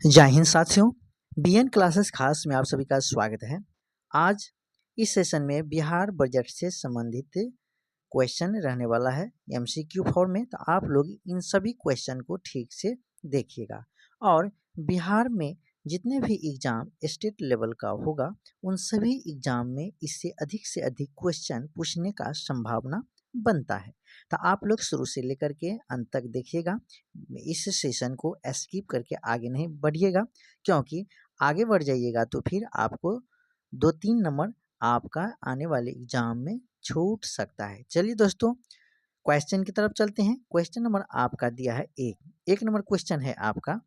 जय हिंद साथियों, BN classes खास में आप सभी का स्वागत है। आज इस सेशन में बिहार बजट से संबंधित क्वेश्चन रहने वाला है एमसीक्यू फॉर्म में। तो आप लोग इन सभी क्वेश्चन को ठीक से देखिएगा और बिहार में जितने भी एग्जाम स्टेट लेवल का होगा उन सभी एग्जाम में इससे अधिक से अधिक क्वेश्चन पूछने का संभावना बनता है। तो आप लोग शुरू से लेकर के अंत तक देखिएगा, इस सेशन को स्किप करके आगे नहीं बढ़िएगा, क्योंकि आगे बढ़ जाइएगा तो फिर आपको 2-3 नंबर आपका आने वाले एग्जाम में छूट सकता है। चलिए दोस्तों, क्वेश्चन की तरफ चलते हैं। क्वेश्चन नंबर आपका दिया है एक नंबर क्वेश्चन है आपका,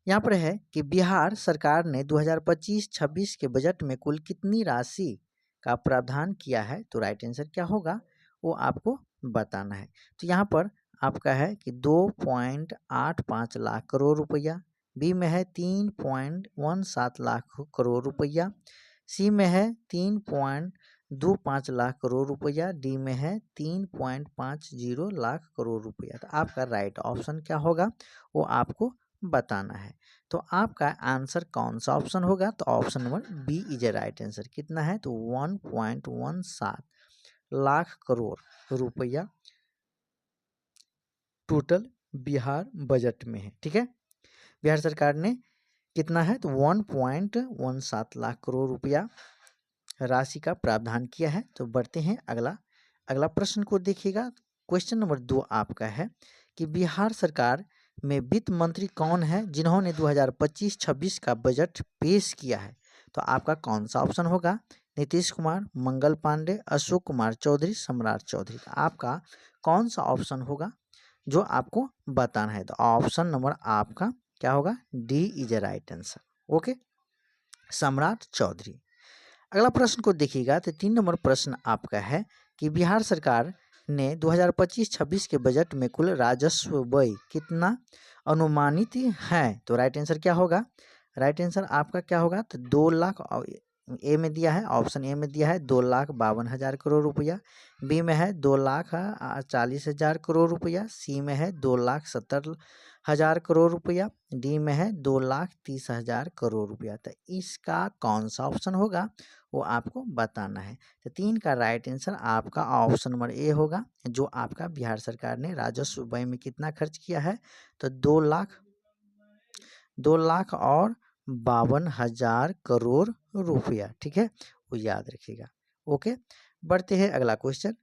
यहाँ पर है कि बिहार सरकार ने 2025-26 के बजट में कुल कितनी राशि का प्रावधान किया है। तो राइट आंसर क्या होगा वो आपको बताना है। तो यहाँ पर आपका है कि 2.85 लाख करोड़ रुपया, बी में है 3.17 लाख करोड़ रुपया, सी में है 3.25 लाख करोड़ रुपया, डी में है 3.50 लाख करोड़ रुपया। तो आपका राइट ऑप्शन क्या होगा वो आपको बताना है। तो आपका आंसर कौन सा ऑप्शन होगा? तो option number B is a right answer. कितना है? तो 1.17 लाख करोड़ रुपया टोटल बिहार बजट में है। ठीक है, बिहार सरकार ने कितना है? तो 1.17 लाख करोड़ रुपया राशि का प्रावधान किया है। तो बढ़ते हैं अगला प्रश्न को देखिएगा। क्वेश्चन नंबर 2 आपका है कि बिहार सरकार में वित्त मंत्री कौन है जिन्होंने 2025-26 का बजट पेश किया है। तो आपका कौन सा ऑप्शन होगा? नीतीश कुमार, मंगल पांडे, अशोक कुमार चौधरी, सम्राट चौधरी। तो आपका कौन सा ऑप्शन होगा जो आपको बताना है? तो ऑप्शन नंबर आपका क्या होगा? D is a right answer. Okay, सम्राट चौधरी। अगला प्रश्न को देखिएगा। तो 3 नंबर प्रश्न आपका है कि बिहार सरकार ने 2025-26 के बजट में कुल राजस्व व्यय कितना अनुमानित है। तो राइट आंसर क्या होगा? राइट आंसर आपका क्या होगा? तो 2 लाख ए में दिया है, ऑप्शन ए में दिया है 2,52,000 करोड़ रुपया, बी में है 2,40,000 करोड़ रुपया, सी में है 2,70,000 करोड़ रुपया, डी में है 2,30,000 करोड़ रुपया। तो इसका कौन सा ऑप्शन होगा वो आपको बताना है। तो 3 का राइट आंसर आपका ऑप्शन नंबर ए होगा, जो आपका बिहार सरकार ने राजस्व व्यय में कितना खर्च किया है। तो 2,52,000 करोड़ रुपया। ठीक है, वो याद रखिएगा। ओके, बढ़ते हैं अगला क्वेश्चन।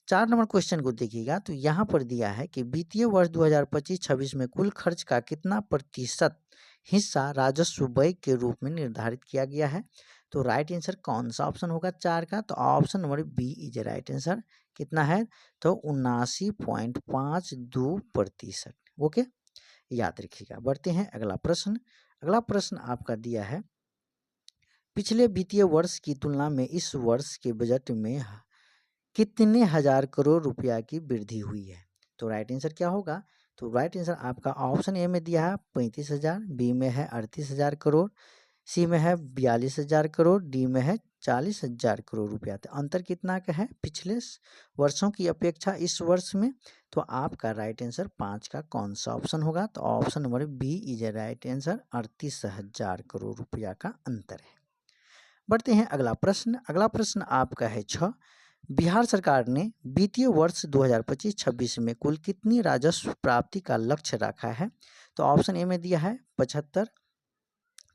4 नंबर क्वेश्चन को देखिएगा। तो यहाँ पर दिया है कि वित्तीय वर्ष 2025-26 में कुल खर्च का कितना प्रतिशत हिस्सा राजस्व व्यय के रूप में निर्धारित किया गया है। तो राइट आंसर कौन सा ऑप्शन होगा 4 का? तो option number B is right answer. कितना है? तो 79.52%। ओके, याद रखिएगा। बढ़ते हैं अगला प्रश्न। अगला प्रश्न आपका दिया है, पिछले वित्तीय वर्ष की तुलना में इस वर्ष के बजट में कितने हजार करोड़ रुपया की वृद्धि हुई है। तो राइट आंसर क्या होगा? तो राइट आंसर आपका ऑप्शन ए में दिया है 35,000, बी में है 38,000 करोड़, सी में है 42,000 करोड़, डी में है 40,000 करोड़ रुपया। तो अंतर कितना का है पिछले वर्षों की अपेक्षा इस वर्ष में? तो आपका राइट आंसर 5 का कौन सा ऑप्शन होगा? तो option number B is a right answer. 38,000 crore रुपया का अंतर है। बढ़ते हैं अगला प्रश्न। अगला प्रश्न आपका है 6, बिहार सरकार ने वित्तीय वर्ष 2025-26 में कुल कितनी राजस्व प्राप्ति का लक्ष्य रखा है। तो ऑप्शन ए में दिया है 75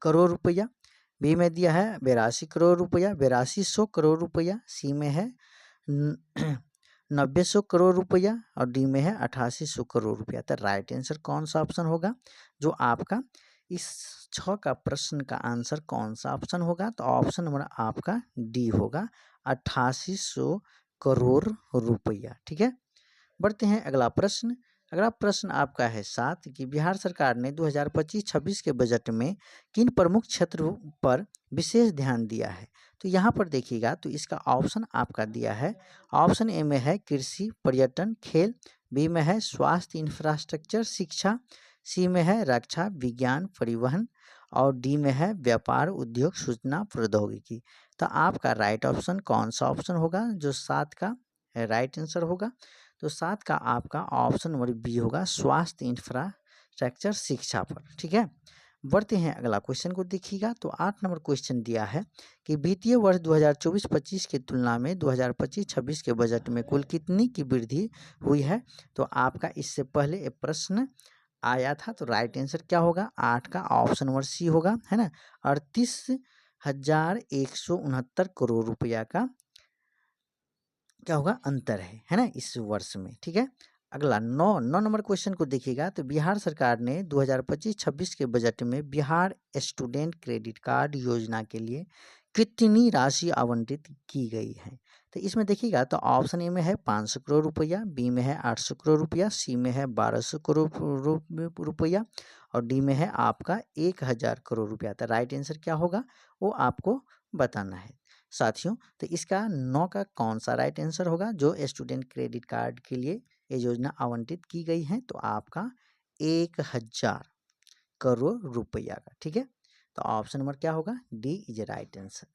करोड़ रुपया, बी में दिया है 82 करोड़ रुपया, 8200 करोड़ रुपया, सी में है 900 करोड़ रुपया और डी में है 8800 करोड़ रुपया। तो राइट आंसर कौन सा ऑप्शन होगा जो आपका इस 6 का प्रश्न का आंसर कौन सा ऑप्शन होगा? तो ऑप्शन नंबर आपका डी होगा, 8800 करोड़ रुपया। ठीक है, बढ़ते हैं अगला प्रश्न। अगला प्रश्न आपका है 7 कि बिहार सरकार ने 2025-26 के बजट में किन प्रमुख क्षेत्रों पर विशेष ध्यान दिया है। तो यहाँ पर देखिएगा। तो इसका ऑप्शन आपका दिया है, ऑप्शन ए में है कृषि, पर्यटन, खेल, बी में है स्वास्थ्य, इंफ्रास्ट्रक्चर, शिक्षा, सी में है रक्षा, विज्ञान, परिवहन और डी में है व्यापार, उद्योग, सूचना प्रौद्योगिकी। तो आपका राइट ऑप्शन कौन सा ऑप्शन होगा जो 7 का राइट आंसर होगा? तो 7 का आपका ऑप्शन नंबर बी होगा, स्वास्थ्य, इंफ्रा इंफ्रास्ट्रक्चर शिक्षा पर। ठीक है, बढ़ते हैं अगला क्वेश्चन को देखिएगा। तो 8 नंबर क्वेश्चन दिया है कि वित्तीय वर्ष 2024-25 की तुलना में 2025-26 के बजट में कुल कितनी की वृद्धि हुई है। तो आपका इससे पहले एक प्रश्न आया था, तो राइट आंसर क्या होगा, 8 का ऑप्शन नंबर सी होगा, है ना। 38,169 करोड़ रुपया का क्या होगा, अंतर है ना, इस वर्ष में। ठीक है, अगला 9 नंबर क्वेश्चन को देखिएगा। तो बिहार सरकार ने 2025-26 के बजट में बिहार स्टूडेंट क्रेडिट कार्ड योजना के लिए कितनी राशि आवंटित की गई है। तो इसमें देखिएगा, तो ऑप्शन ए में है 500 करोड़ रुपया, बी में है 800 करोड़ रुपया, सी में है 1200 करोड़ रुपया और डी में है आपका 1000 करोड़ रुपया। तो राइट आंसर क्या होगा वो आपको बताना है साथियों। तो इसका 9 का कौन सा राइट आंसर होगा, जो स्टूडेंट क्रेडिट कार्ड के लिए ये योजना आवंटित की गई है, तो आपका 1000 करोड़ रुपया का। ठीक है, तो ऑप्शन नंबर क्या होगा, D is right answer.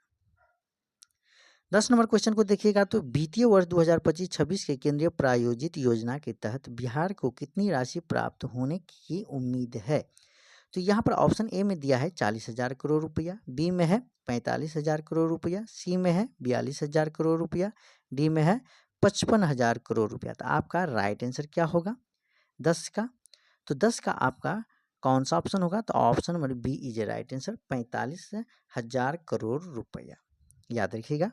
10 number question को देखिएगा। तो वित्तीय वर्ष 2025-26 के केंद्रीय प्रायोजित योजना के तहत बिहार को कितनी राशि प्राप्त होने की उम्मीद है। तो यहाँ पर ऑप्शन ए में दिया है 40,000 करोड़ रुपया, बी में है 45,000 करोड़ रुपया, सी में है 42,000 करोड़ रुपया, डी में है 55,000 करोड़ रुपया। तो आपका राइट आंसर क्या होगा 10 का। तो 10 का आपका कौन सा ऑप्शन होगा, तो option number B is right answer, 45,000 crore रुपया, याद रखिएगा।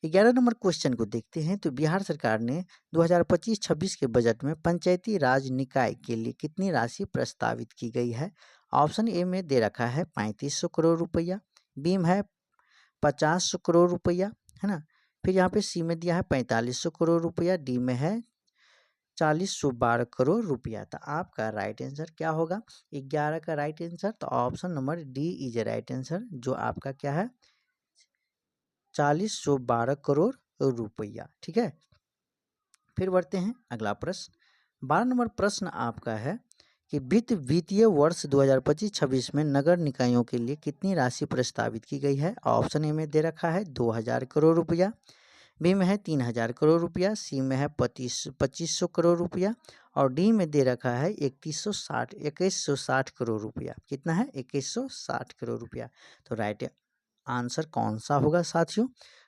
11 नंबर क्वेश्चन को देखते हैं। तो बिहार सरकार ने 2025-26 के बजट में पंचायती राज निकाय के लिए कितनी राशि प्रस्तावित की गई है। ऑप्शन ए में दे रखा है 3500 करोड़ रुपया, बी में है 50 करोड़ रुपया, है ना। फिर यहाँ पे सी में दिया है 4500 करोड़ रुपया, डी में है 4012 करोड़ रुपया। तो आपका राइट आंसर क्या होगा 11 का राइट आंसर, तो option number D is right answer, जो आपका क्या है 4012 करोड़ रुपया। ठीक है, फिर बढ़ते हैं अगला प्रश्न। 12 नंबर प्रश्न आपका है कि वित्तीय वर्ष 2025-26 में नगर निकायों के लिए कितनी राशि प्रस्तावित की गई है। ऑप्शन ए में दे रखा है 2000 करोड़ रुपया, बी में है 3000 करोड़ रुपया, सी में है 2500 करोड़ रुपया और डी में दे रखा है 2160 करोड़ रुपया। कितना है 2160 करोड़ रुपया। तो राइट आंसर कौन सा होगा साथियों,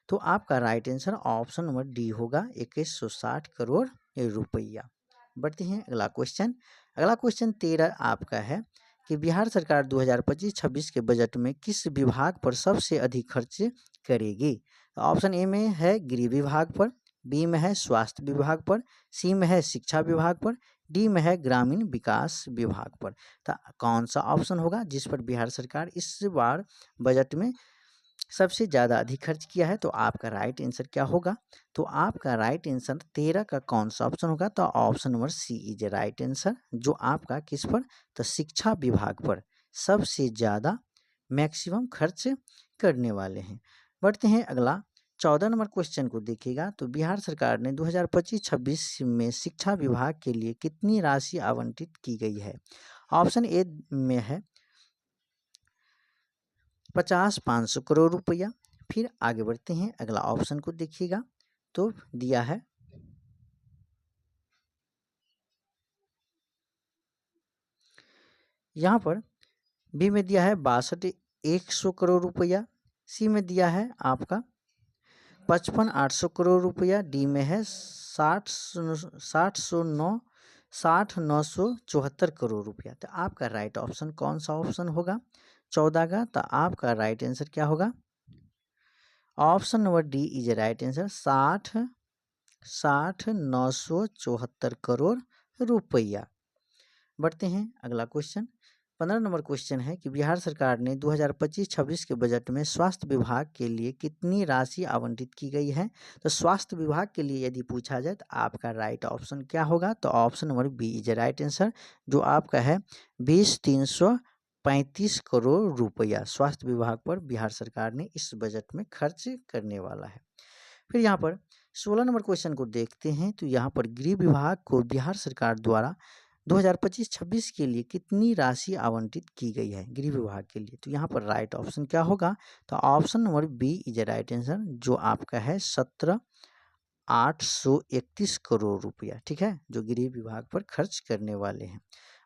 तो आपका right answer option number D होगा 2160 करोड़ रुपया। बढ़ते हैं अगला क्वेश्चन। अगला क्वेश्चन 13 आपका है कि बिहार सरकार 2025-26 के बजट में किस विभाग पर सबसे अधिक खर्च करेगी। ऑप्शन ए में है गृह विभाग पर, बी में है स्वास्थ्य विभाग पर, सी में है शिक्षा विभाग पर, डी में है ग्रामीण विकास विभाग पर। तो कौन सा ऑप्शन होगा जिस पर बिहार सरकार इस बार बजट में सबसे ज़्यादा अधिक खर्च किया है। तो आपका राइट आंसर क्या होगा, तो आपका राइट आंसर 13 का कौन सा ऑप्शन होगा, तो option number C is right answer, जो आपका किस पर, तो शिक्षा विभाग पर सबसे ज़्यादा मैक्सिमम खर्च करने वाले हैं। बढ़ते हैं अगला 14 नंबर क्वेश्चन को देखिएगा। तो बिहार सरकार ने 2025-26 में शिक्षा विभाग के लिए कितनी राशि आवंटित की गई है। ऑप्शन ए में है 500 करोड़ रुपया। फिर आगे बढ़ते हैं अगला ऑप्शन को देखिएगा। तो दिया है यहाँ पर, बी में दिया है 62,100 करोड़ रुपया, सी में दिया है आपका 55,800 करोड़ रुपया, डी में है 60,974 करोड़ रुपया। तो आपका राइट ऑप्शन कौन सा ऑप्शन होगा 14 का, तो आपका राइट आंसर क्या होगा, option number D is right answer, 60,974 crore रुपया। बढ़ते हैं अगला क्वेश्चन। 15 नंबर क्वेश्चन है कि बिहार सरकार ने 2025-26 के बजट में स्वास्थ्य विभाग के लिए कितनी राशि आवंटित की गई है। तो स्वास्थ्य विभाग के लिए यदि पूछा जाए तो आपका राइट ऑप्शन क्या होगा, तो option number B is right answer, जो आपका है 20,335 करोड़ रुपया स्वास्थ्य विभाग पर बिहार सरकार ने इस बजट में खर्च करने वाला है। फिर यहाँ पर 16 नंबर क्वेश्चन को देखते हैं। तो यहाँ पर गृह विभाग को बिहार सरकार द्वारा 2025-26 के लिए कितनी राशि आवंटित की गई है गृह विभाग के लिए। तो यहाँ पर राइट ऑप्शन क्या होगा, तो option number B is right answer, जो आपका है 17,831 करोड़ रुपया। ठीक है, जो गृह विभाग पर खर्च करने वाले हैं।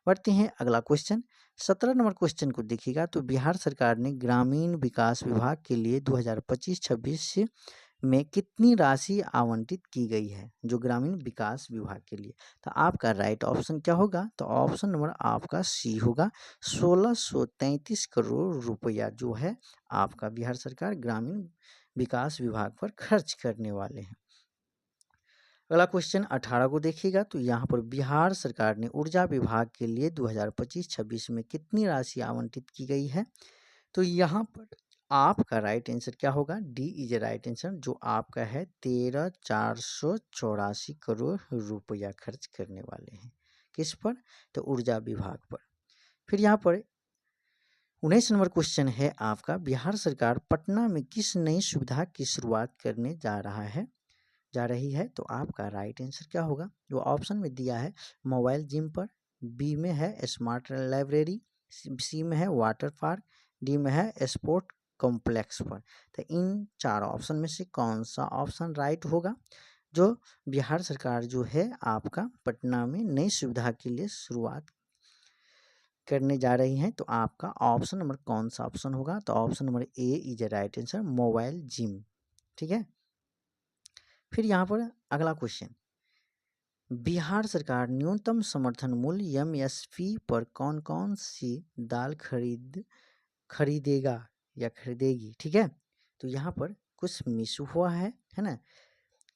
पढ़ते हैं अगला क्वेश्चन। 17 नंबर क्वेश्चन को देखिएगा तो बिहार सरकार ने ग्रामीण विकास विभाग के लिए 2025-26 में कितनी राशि आवंटित की गई है, जो ग्रामीण विकास विभाग के लिए। तो आपका राइट ऑप्शन क्या होगा, तो ऑप्शन नंबर आपका सी होगा। 1633 करोड़ रुपया जो है आपका बिहार सरकार ग्रामीण विकास विभाग पर खर्च करने वाले हैं। अगला क्वेश्चन 18 को देखिएगा तो यहाँ पर बिहार सरकार ने ऊर्जा विभाग के लिए 2025-26 में कितनी राशि आवंटित की गई है। तो यहाँ पर आपका राइट आंसर क्या होगा, डी इज राइट आंसर, जो आपका है 13,484 करोड़ रुपया खर्च करने वाले हैं। किस पर, तो ऊर्जा विभाग पर। फिर यहाँ पर 19 नंबर क्वेश्चन है आपका, बिहार सरकार पटना में किस नई सुविधा की शुरुआत करने जा रही है। तो आपका राइट आंसर क्या होगा, जो ऑप्शन में दिया है मोबाइल जिम पर, बी में है स्मार्ट लाइब्रेरी, सी में है वाटर पार्क, डी में है स्पोर्ट कॉम्प्लेक्स पर। तो इन चार ऑप्शन में से कौन सा ऑप्शन राइट होगा, जो बिहार सरकार जो है आपका पटना में नई सुविधा के लिए शुरुआत करने जा रही हैं। तो आपका ऑप्शन नंबर कौन सा ऑप्शन होगा, तो option number A is right answer, mobile gym. ठीक है। फिर यहाँ पर अगला क्वेश्चन, बिहार सरकार न्यूनतम समर्थन मूल्य एमएसपी पर कौन कौन सी दाल खरीदेगा या खरीदेगी। ठीक है। तो यहाँ पर कुछ मिस हुआ है ना।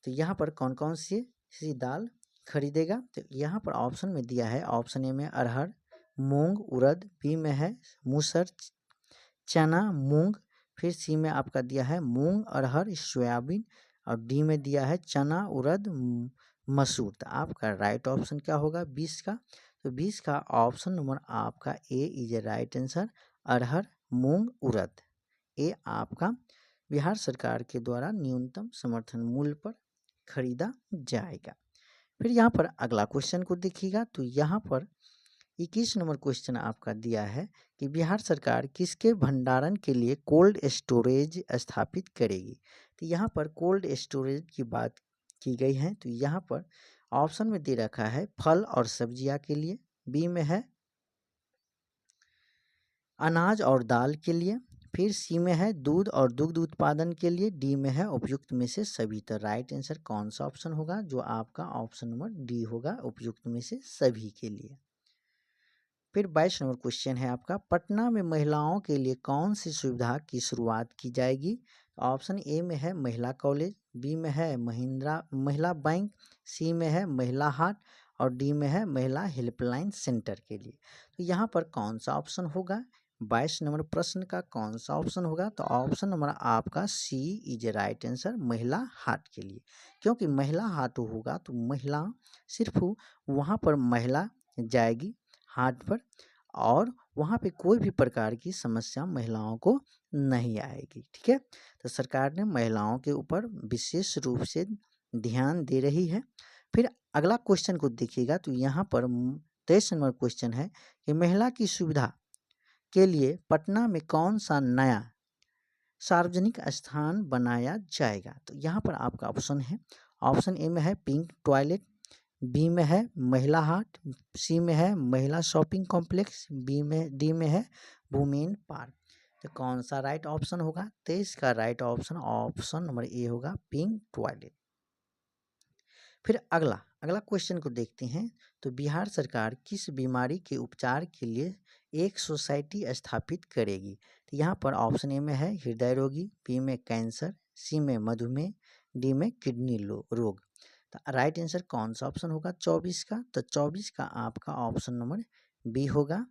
तो यहाँ पर कौन कौन सी दाल खरीदेगा, तो यहाँ पर ऑप्शन में दिया है, ऑप्शन ए में अरहर, मूंग, उड़द, बी में है मूसर, चना, मूंग, फिर सी में आपका दिया है मूंग, अरहर, सोयाबीन, और डी में दिया है चना, उड़द, मसूर। तो आपका राइट ऑप्शन क्या होगा 20 का, तो 20 का ऑप्शन नंबर आपका ए इज राइट आंसर, अरहर, मूंग, उड़द। ये आपका बिहार सरकार के द्वारा न्यूनतम समर्थन मूल्य पर खरीदा जाएगा। फिर यहाँ पर अगला क्वेश्चन को देखिएगा तो यहाँ पर 21 नंबर क्वेश्चन आपका दिया है कि बिहार सरकार किसके भंडारण के लिए कोल्ड स्टोरेज स्थापित करेगी। तो यहाँ पर कोल्ड स्टोरेज की बात की गई है। तो यहाँ पर ऑप्शन में दे रखा है फल और सब्जियां के लिए, बी में है अनाज और दाल के लिए, फिर सी में है दूध और दुग्ध उत्पादन के लिए, डी में है उपयुक्त में से सभी। तो राइट आंसर कौन सा ऑप्शन होगा, जो आपका ऑप्शन नंबर डी होगा, उपयुक्त में से सभी के लिए। फिर 22 नंबर क्वेश्चन है आपका, पटना में महिलाओं के लिए कौन सी सुविधा की शुरुआत की जाएगी। ऑप्शन ए में है महिला कॉलेज, बी में है महिला बैंक, सी में है महिला हाट, और डी में है महिला हेल्पलाइन सेंटर के लिए। तो यहाँ पर कौन सा ऑप्शन होगा, 22 नंबर प्रश्न का कौन सा ऑप्शन होगा, तो ऑप्शन नंबर आपका सी इज राइट आंसर, महिला हाट के लिए। क्योंकि महिला हाट होगा तो महिला सिर्फ वहाँ पर महिला जाएगी हाट पर, और वहाँ पे कोई भी प्रकार की समस्या महिलाओं को नहीं आएगी। ठीक है। तो सरकार ने महिलाओं के ऊपर विशेष रूप से ध्यान दे रही है। फिर अगला क्वेश्चन को देखिएगा तो यहाँ पर 23 नंबर क्वेश्चन है कि महिला की सुविधा के लिए पटना में कौन सा नया सार्वजनिक स्थान बनाया जाएगा। तो यहाँ पर आपका ऑप्शन है, ऑप्शन ए में है पिंक टॉयलेट, बी में है महिला हाट, सी में है महिला शॉपिंग कॉम्प्लेक्स, डी में है वुमेन पार्क। तो कौन सा राइट ऑप्शन होगा, तो इसका right option option number A होगा, पिंक टॉयलेट। फिर अगला क्वेश्चन को देखते हैं तो बिहार सरकार किस बीमारी के उपचार के लिए एक सोसाइटी स्थापित करेगी। तो यहाँ पर ऑप्शन ए में है हृदय रोगी, बी में कैंसर, सी में मधुमेह, डी में किडनी रोग। तो राइट आंसर कौन सा ऑप्शन होगा 24 का, तो 24 का आपका ऑप्शन नंबर बी होगा,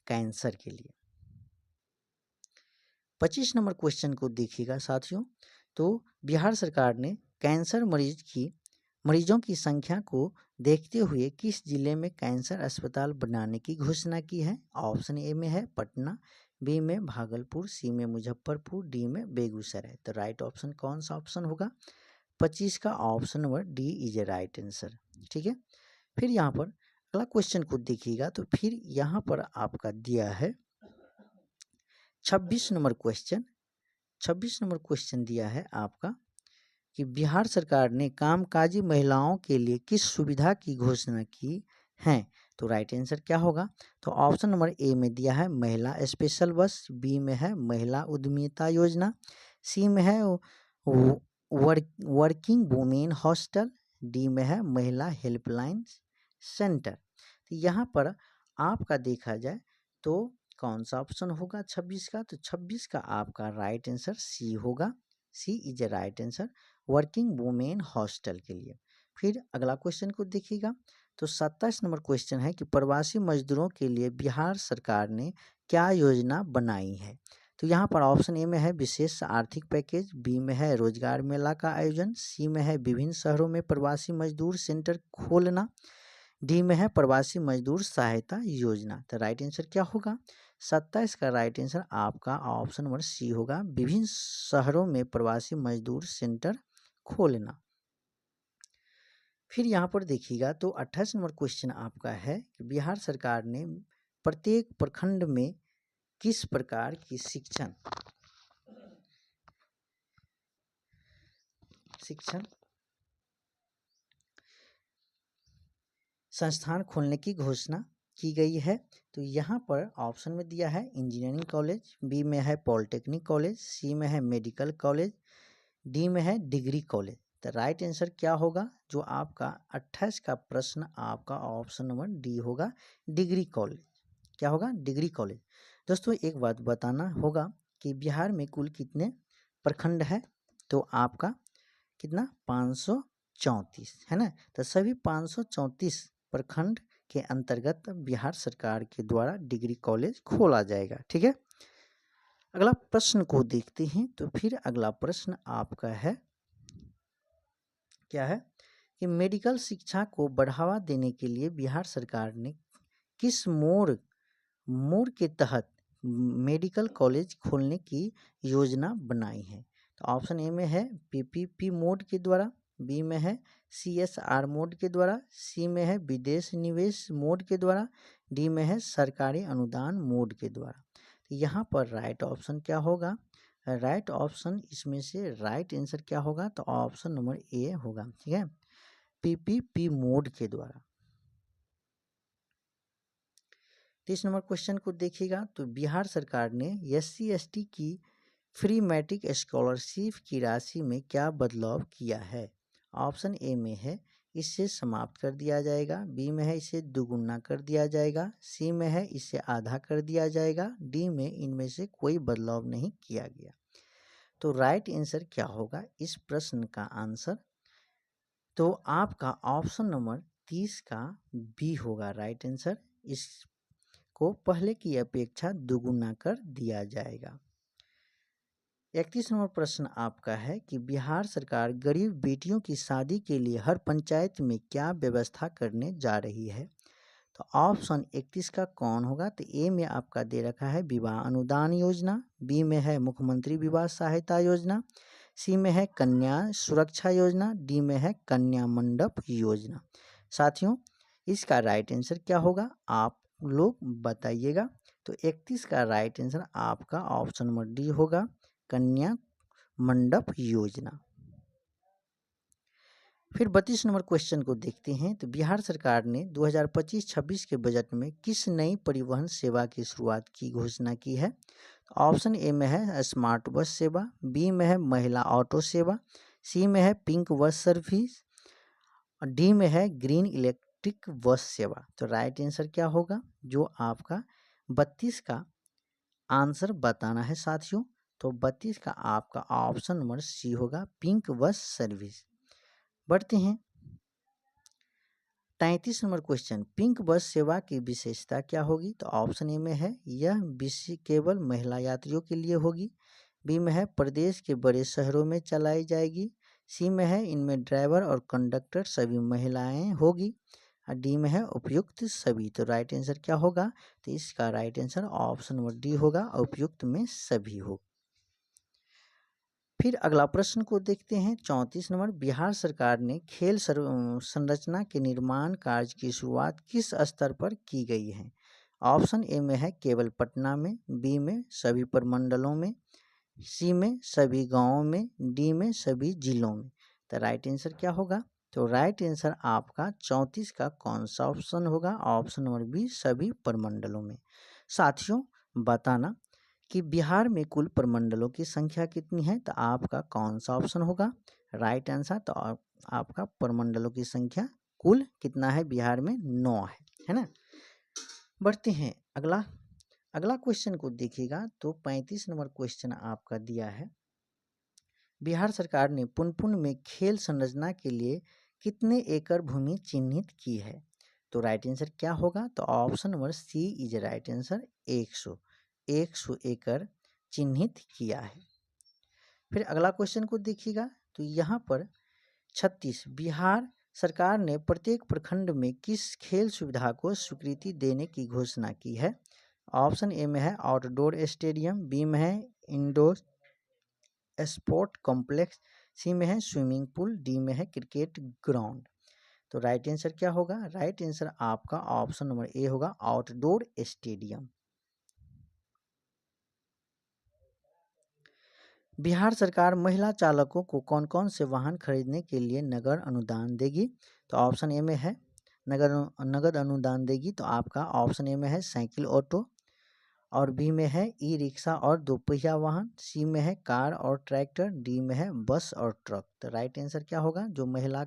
कैंसर के लिए। 25 नंबर क्वेश्चन को देखिएगा साथियों, तो बिहार सरकार ने कैंसर मरीजों की संख्या को देखते हुए किस जिले में कैंसर अस्पताल बनाने की घोषणा की है। ऑप्शन ए में है पटना, बी में भागलपुर, सी में मुजफ्फरपुर, डी में बेगूसराय। तो राइट ऑप्शन कौन सा ऑप्शन होगा, 25 का option number D is a right answer. ठीक है। फिर यहाँ पर अगला क्वेश्चन को देखिएगा तो फिर यहाँ पर आपका दिया है 26 नंबर क्वेश्चन दिया है आपका कि बिहार सरकार ने कामकाजी महिलाओं के लिए किस सुविधा की घोषणा की है। तो राइट आंसर क्या होगा? तो ऑप्शन नंबर ए में दिया है महिला स्पेशल बस, बी में है महिला उद्यमिता योजना, सी में है वर्किंग वुमेन हॉस्टल, डी में है महिला हेल्पलाइन सेंटर। तो यहाँ पर आपका देखा जाए तो कौन सा ऑप्शन होगा 26 का? तो 26 का आपका राइट आंसर सी होगा। C is a right answer working women hostel के लिए। फिर अगला क्वेश्चन को देखिएगा। तो 27 नंबर क्वेश्चन है कि प्रवासी मजदूरों के लिए बिहार सरकार ने क्या योजना बनाई है? तो यहाँ पर ऑप्शन ए में है विशेष आर्थिक पैकेज, बी में है रोजगार मेला का आयोजन, सी में है विभिन्न शहरों में प्रवासी मजदूर सेंटर खोलना, डी में है प्रवासी मजदूर सहायता योजना। तो राइट आंसर क्या होगा? 27 का राइट आंसर आपका ऑप्शन नंबर सी होगा, विभिन्न शहरों में प्रवासी मजदूर सेंटर खोलना। फिर यहाँ पर देखिएगा तो 28 नंबर क्वेश्चन आपका है कि बिहार सरकार ने प्रत्येक प्रखंड में किस प्रकार की शिक्षण संस्थान खोलने की घोषणा की गई है? तो यहाँ पर ऑप्शन में दिया है इंजीनियरिंग कॉलेज, बी में है पॉलिटेक्निक कॉलेज, सी में है मेडिकल कॉलेज, डी में है डिग्री कॉलेज। तो राइट आंसर क्या होगा? जो आपका 28 का प्रश्न आपका ऑप्शन नंबर डी होगा, डिग्री कॉलेज। क्या होगा? Degree college. दोस्तों एक बात बताना होगा कि बिहार में कुल कितने प्रखंड है? तो आपका कितना 534 है ना। तो सभी 534 प्रखंड के अंतर्गत बिहार सरकार के द्वारा डिग्री कॉलेज खोला जाएगा। ठीक है, अगला प्रश्न को देखते हैं। तो फिर अगला प्रश्न आपका है क्या है कि मेडिकल शिक्षा को बढ़ावा देने के लिए बिहार सरकार ने किस मोड़ के तहत मेडिकल कॉलेज खोलने की योजना बनाई है? तो ऑप्शन ए में है पीपीपी मोड के द्वारा, बी में है सीएसआर मोड के द्वारा, सी में है विदेश निवेश मोड के द्वारा, डी में है सरकारी अनुदान मोड के द्वारा। तो यहाँ पर राइट ऑप्शन क्या होगा? राइट ऑप्शन इसमें से राइट आंसर क्या होगा? तो ऑप्शन नंबर ए होगा। ठीक है, पीपीपी मोड के द्वारा। 30 नंबर क्वेश्चन को देखिएगा। तो बिहार सरकार ने SC/ST की फ्री मैट्रिक स्कॉलरशिप की राशि में क्या बदलाव किया है? ऑप्शन ए में है इसे समाप्त कर दिया जाएगा, बी में है इसे दुगुना कर दिया जाएगा, सी में है इसे आधा कर दिया जाएगा, डी में इनमें से कोई बदलाव नहीं किया गया। तो राइट आंसर क्या होगा इस प्रश्न का आंसर? तो आपका ऑप्शन नंबर 30 का बी होगा राइट आंसर। इसको पहले की अपेक्षा दुगुना कर दिया जाएगा। 31 नंबर प्रश्न आपका है कि बिहार सरकार गरीब बेटियों की शादी के लिए हर पंचायत में क्या व्यवस्था करने जा रही है? तो ऑप्शन 31 का कौन होगा? तो ए में आपका दे रखा है विवाह अनुदान योजना, बी में है मुख्यमंत्री विवाह सहायता योजना, सी में है कन्या सुरक्षा योजना, डी में है कन्या मंडप योजना। साथियों इसका राइट आंसर क्या होगा आप लोग बताइएगा। तो 31 का राइट आंसर आपका ऑप्शन नंबर डी होगा, कन्या मंडप योजना। फिर 32 नंबर क्वेश्चन को देखते हैं। तो बिहार सरकार ने 2025-26 के बजट में किस नई परिवहन सेवा की शुरुआत की घोषणा की है? ऑप्शन ए में है स्मार्ट बस सेवा, बी में है महिला ऑटो सेवा, सी में है पिंक बस सर्विस और डी में है ग्रीन इलेक्ट्रिक बस सेवा। तो राइट आंसर क्या होगा? जो आपका 32 का आंसर बताना है साथियों। तो 32 का आपका ऑप्शन नंबर सी होगा, पिंक बस सर्विस। बढ़ते हैं 33 नंबर क्वेश्चन, पिंक बस सेवा की विशेषता क्या होगी? तो ऑप्शन ए में है यह केवल महिला यात्रियों के लिए होगी, बी में है प्रदेश के बड़े शहरों में चलाई जाएगी, सी में है इनमें ड्राइवर और कंडक्टर सभी महिलाएं होगी और डी में है उपयुक्त सभी। तो राइट आंसर क्या होगा? तो इसका right answer option number D होगा, उपयुक्त में सभी हो। फिर अगला प्रश्न को देखते हैं 34 नंबर, बिहार सरकार ने खेल संरचना के निर्माण कार्य की शुरुआत किस स्तर पर की गई है? ऑप्शन ए में है केवल पटना में, बी में सभी प्रमंडलों में, सी में सभी गांवों में, डी में सभी जिलों में। तो राइट आंसर क्या होगा? तो राइट आंसर आपका 34 का कौन सा ऑप्शन होगा? ऑप्शन नंबर बी, सभी प्रमंडलों में। साथियों, बताना कि बिहार में कुल प्रमंडलों की संख्या कितनी है? तो आपका कौन सा ऑप्शन होगा राइट आंसर? तो आपका प्रमंडलों की संख्या कुल कितना है बिहार में? 9 है ना। बढ़ते हैं अगला क्वेश्चन को देखिएगा। तो 35 नंबर क्वेश्चन आपका दिया है, बिहार सरकार ने पुनपुन में खेल संरचना के लिए कितने एकड़ भूमि चिन्हित की है? तो राइट आंसर क्या होगा? तो option number C is right answer, 100 एकड़ चिन्हित किया है। फिर अगला क्वेश्चन को देखिएगा। तो यहाँ पर 36, बिहार सरकार ने प्रत्येक प्रखंड में किस खेल सुविधा को स्वीकृति देने की घोषणा की है? ऑप्शन ए में है आउटडोर स्टेडियम, बी में है इंडोर स्पोर्ट कॉम्प्लेक्स, सी में है स्विमिंग पूल, डी में है क्रिकेट ग्राउंड। तो राइट आंसर क्या होगा? राइट आंसर आपका ऑप्शन नंबर ए होगा, आउटडोर स्टेडियम। बिहार सरकार महिला चालकों को कौन कौन से वाहन खरीदने के लिए नगद अनुदान देगी? तो ऑप्शन ए में है नगद अनुदान देगी। तो आपका ऑप्शन ए में है साइकिल ऑटो, और बी में है ई रिक्शा और दोपहिया वाहन, सी में है कार और ट्रैक्टर, डी में है बस और ट्रक। तो राइट आंसर क्या होगा जो महिला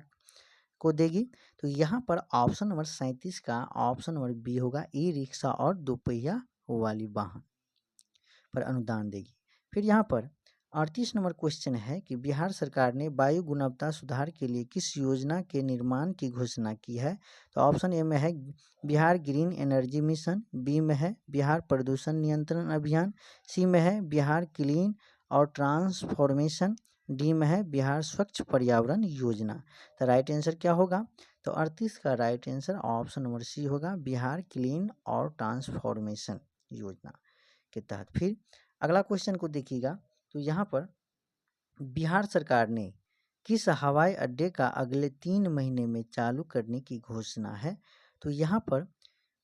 को देगी? तो यहाँ पर ऑप्शन नंबर 37 का ऑप्शन नंबर बी होगा, ई रिक्शा और दोपहिया वाली वाहन पर अनुदान देगी। फिर यहाँ पर 38 नंबर क्वेश्चन है कि बिहार सरकार ने वायु गुणवत्ता सुधार के लिए किस योजना के निर्माण की घोषणा की है? तो ऑप्शन ए में है Bihar green energy mission, B में है बिहार प्रदूषण नियंत्रण अभियान, सी में है बिहार क्लीन और ट्रांसफॉर्मेशन, डी में है बिहार स्वच्छ पर्यावरण योजना। तो राइट आंसर क्या होगा? तो 38 का right answer option number C होगा, बिहार क्लीन और ट्रांसफॉर्मेशन योजना के तहत। फिर अगला क्वेश्चन को देखिएगा। तो यहाँ पर बिहार सरकार ने किस हवाई अड्डे का अगले 3 महीने में चालू करने की घोषणा है? तो यहाँ पर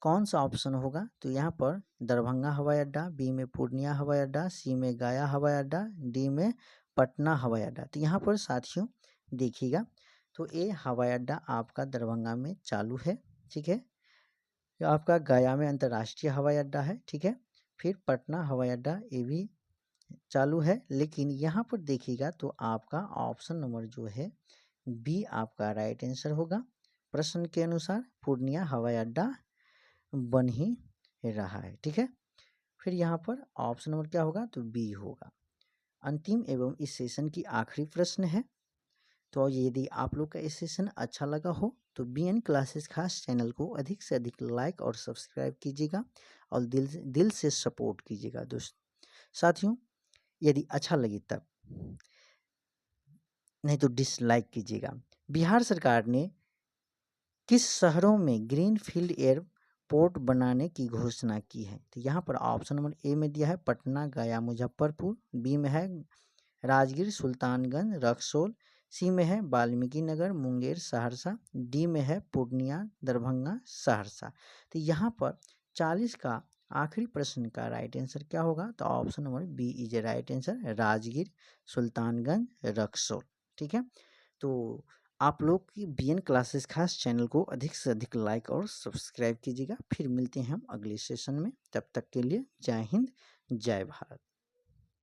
कौन सा ऑप्शन होगा? तो यहाँ पर दरभंगा हवाई अड्डा, बी में पूर्णिया हवाई अड्डा, सी में गया हवाई अड्डा, डी में पटना हवाई अड्डा। तो यहाँ पर साथियों देखिएगा, तो ये हवाई अड्डा आपका दरभंगा में चालू है, ठीक है। ये आपका गया में अंतर्राष्ट्रीय हवाई अड्डा है, ठीक है। फिर पटना हवाई अड्डा ये भी चालू है, लेकिन यहाँ पर देखिएगा तो आपका ऑप्शन नंबर जो है बी आपका राइट आंसर होगा। प्रश्न के अनुसार पूर्णिया हवाई अड्डा बन ही रहा है, ठीक है। फिर यहाँ पर ऑप्शन नंबर क्या होगा? तो बी होगा। अंतिम एवं इस सेशन की आखिरी प्रश्न है। तो यदि आप लोग का इस सेशन अच्छा लगा हो तो BN क्लासेस खास चैनल को अधिक से अधिक लाइक और सब्सक्राइब कीजिएगा और दिल से सपोर्ट कीजिएगा दोस्त। साथियों, यदि अच्छा लगे तब, नहीं तो डिसलाइक कीजिएगा। बिहार सरकार ने किस शहरों में ग्रीन फील्ड एयरपोर्ट बनाने की घोषणा की है? तो यहाँ पर ऑप्शन नंबर ए में दिया है पटना, गया, मुजफ्फरपुर, बी में है राजगीर, सुल्तानगंज, रक्सौल, सी में है वाल्मीकि नगर, मुंगेर, सहरसा, डी में है पूर्णिया, दरभंगा, सहरसा। तो यहाँ पर 40 का आखिरी प्रश्न का राइट आंसर क्या होगा? तो option number B is right answer, Rajgir, Sultanganj, Raxaul, ठीक है। तो आप लोग की BN क्लासेस खास चैनल को अधिक से अधिक लाइक और सब्सक्राइब कीजिएगा। फिर मिलते हैं हम अगले सेशन में, तब तक के लिए जय हिंद, जय भारत।